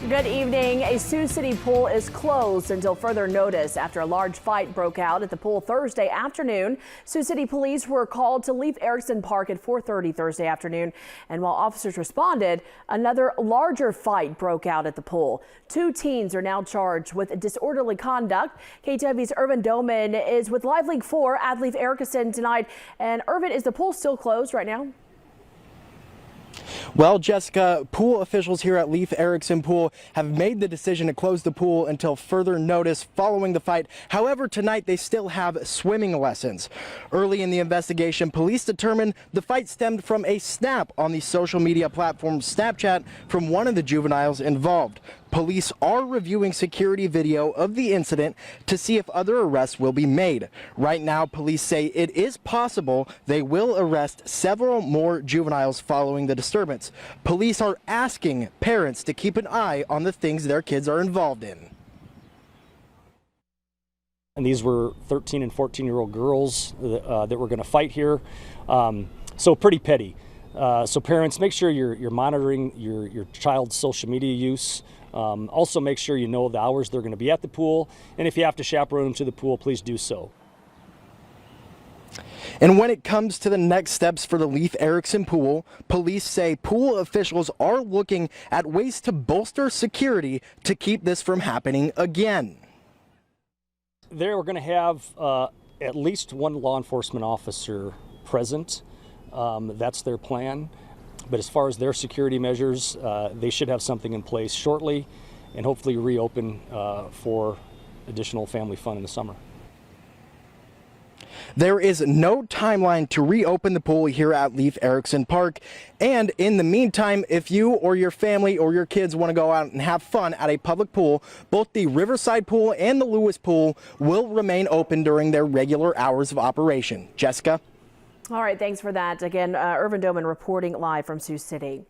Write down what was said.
Good evening. A Sioux City pool is closed until further notice after a large fight broke out at the pool Thursday afternoon. Sioux City police were called to Leif Erikson Park at 4:30 Thursday afternoon. And while officers responded, another larger fight broke out at the pool. 2 teens are now charged with disorderly conduct. KTV's Irvin Doman is with Live League 4 at Leif Erikson tonight. And Irvin, is the pool still closed right now? Well, Jessica, pool officials here at Leif Erikson Pool have made the decision to close the pool until further notice following the fight. However, tonight they still have swimming lessons. Early in the investigation, police determined the fight stemmed from a snap on the social media platform Snapchat from one of the juveniles involved. Police are reviewing security video of the incident to see if other arrests will be made. Right now, police say it is possible they will arrest several more juveniles following the disturbance. Police are asking parents to keep an eye on the things their kids are involved in. And these were 13 and 14-year-old girls that were going to fight here, so pretty petty. So parents, make sure you're monitoring your child's social media use. Also make sure you know the hours they're going to be at the pool, and if you have to chaperone them to the pool, please do so. And when it comes to the next steps for the Leif Erikson Pool, police say pool officials are looking at ways to bolster security to keep this from happening again. They're going to have at least one law enforcement officer present. That's their plan. But as far as their security measures, they should have something in place shortly and hopefully reopen for additional family fun in the summer. There is no timeline to reopen the pool here at Leif Erikson Park. And in the meantime, if you or your family or your kids want to go out and have fun at a public pool, both the Riverside Pool and the Lewis Pool will remain open during their regular hours of operation. Jessica? All right, thanks for that. Again, Irvin Doman reporting live from Sioux City.